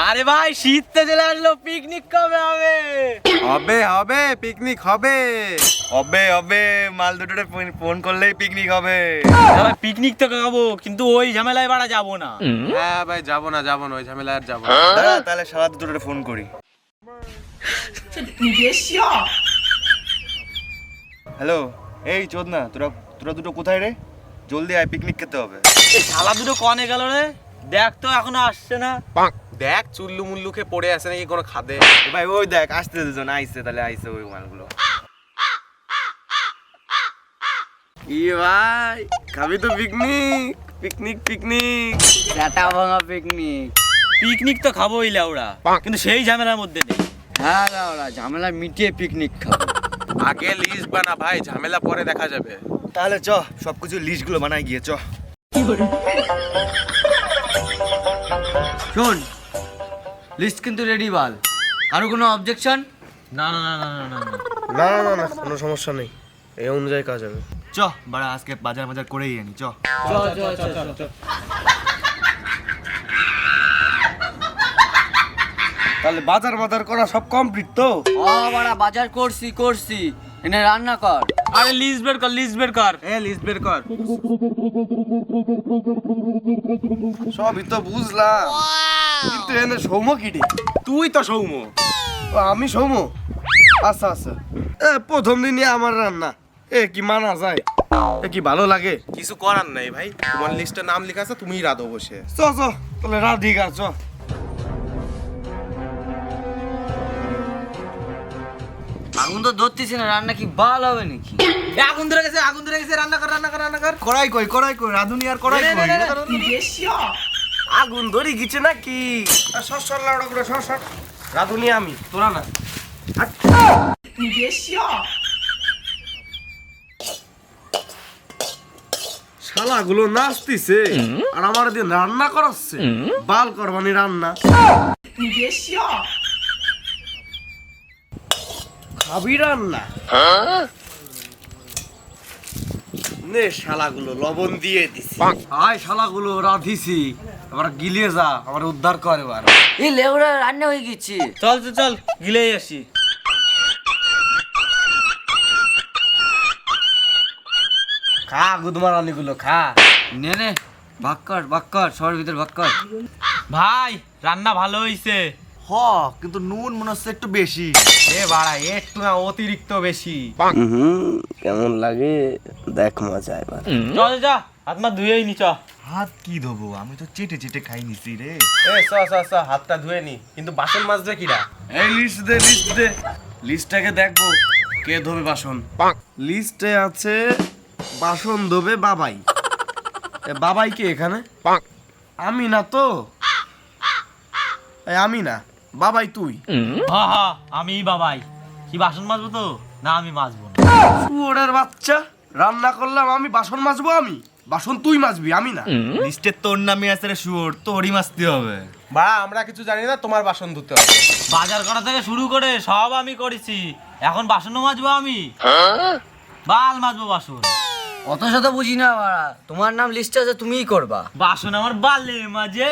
আরে ভাই শীত তো চলে আসলো, পিকনিক কবে হবে? হবে হবে পিকনিক হবে। হবে হবে, মাল দুটোরে ফোন করলেই পিকনিক হবে। ভাই পিকনিক তো খাবো, কিন্তু ওই ঝামেলায় বাড়া যাবো না। হ্যাঁ ভাই যাবো না ওই ঝামেলা আর যাবো না। দাঁড়া তাহলে সারা দুটোরে ফোন করি। হ্যালো, এই চোদনা, তোরা তোরা দুটো কোথায় রে? জলদি আয়, পিকনিক খেতে হবে। এই শালা দুটো কনে গেল রে? দেখ তো এখনো আসছে না। দেখ চুল্লু মুল্লু খেয়ে পড়ে আছে নাকি কোনো খাদে। ভাই ওই দেখ আসতে দুজন আইছে, তাহলে আইছে ওই মালগুলো। ই ভাই খাবি তো পিকনিক? পিকনিক পিকনিক ডাটা ভাঙা পিকনিক। পিকনিক তো খাবোই লেওড়া, কিন্তু সেই ঝামেলার মধ্যে নেই। হ্যাঁ ওরা ঝামেলা মিটিয়ে পিকনিক খাবো। আগে লিস্ট বানা ভাই, ঝামেলা পরে দেখা যাবে। তাহলে চ সবকিছু লিস্টগুলো বানাই গিয়ে চ। শোন, লিস্ট কিন্তু রেডি বাল। কারো কোনো অবজেকশন? না না না না না না না। না না না কোনো সমস্যা নেই, এই অনুযায়ী কাজ হবে। চ বাড়া আজকে বাজার বাজার করেই আনি চ। তাহলে বাজার বাজার করা সব কমপ্লিট তো? বাড়া বাজার করছি এনে রান্না কর। আরে লিস্ট বের কর, লিস্ট বের কর। এ লিস্ট বের কর। সবই তো বুঝলাম, কিন্তু এনে সৌম্য কি রে? তুই তো সৌম্য। ও, আমি সৌম্য? আচ্ছা আচ্ছা। প্রথম দিনই আমার রান্না, কি মানা যায়? কি ভালো লাগে? কিছু করার নাই ভাই, তোমার লিস্টে নাম লেখা আছে, তুমিই রাধো বসে। চ চ তাহলে রাধিকা চ। আগুন তো ধরতেছি না, রান্না কি বাল হবে নাকি? আগুন ধরে গেছে, আগুন ধরে গেছে, রান্না কর রান্না কর রান্না কর। কড়াই কই রাধুনি আর কড়াই কই? আগুন ধরে গেছে নাকি? সর লাউড়া করে সর। রাধুনি আমি, তোরা না। শালাগুলো নাচতিছে আর আমার দিয়ে রান্না করাচ্ছে। বাল করবানি রান্না। খাবি রান্না? নে শালাগুলো লবণ দিয়ে দিছি। আয় শালাগুলো রাধিছি, আবার গিলে যা, আমার উদ্ধার কর এবার। এই লেউড়া রান্না হয়ে গেছে। চল তো চল, গিলেই আসি। খা গুদমারানি গুলো খা। নে ভাগ কর সবার ভিতর ভাগ কর। ভাই রান্না ভালো হইছে। কিন্তু নুন মনে হচ্ছে একটু বেশি। এ বাড়া একটু না, অতিরিক্ত বেশি। কেমন লাগে দেখ মজা এবার। চল যা, হাত মা ধুয়েই নি চ। হাত কি ধোবো, আমি তো চেটে চেটে খাই নিছি রে। এ চ হাতটা ধুয়ে নি, কিন্তু বাসন মাজবে কিরা? এই লিস্ট দে লিস্টটাকে দেখবো কে ধোবে বাসন। লিস্টে আছে বাসন ধোবে বাবাই। বাবাই কে এখানে? আমি না তো। আমি না, বাবাই তুই। হ্যাঁ হ্যাঁ আমি বাবাই। কি বাসন মাজবো তো? না আমি মাজবো না। শুয়োরের বাচ্চা, রান্না করলাম আমি, বাসন মাজবো আমি? বাসন তুই মাজবি, আমি না। লিস্টের তোর নামে আছে রে শুয়োর, তোরই মাজতে হবে। বা আমরা কিছু জানি না, তোমার বাসন ধুতে হবে। বাজার করা থেকে শুরু করে সব আমি করেছি, এখন বাসনও মাজবো আমি? বাল মাজবো বাসন। অত শত বুঝি না বাড়া, তোমার নাম লিস্টে আছে, তুমিই করবা। বাসন আমার বালে মাঝে।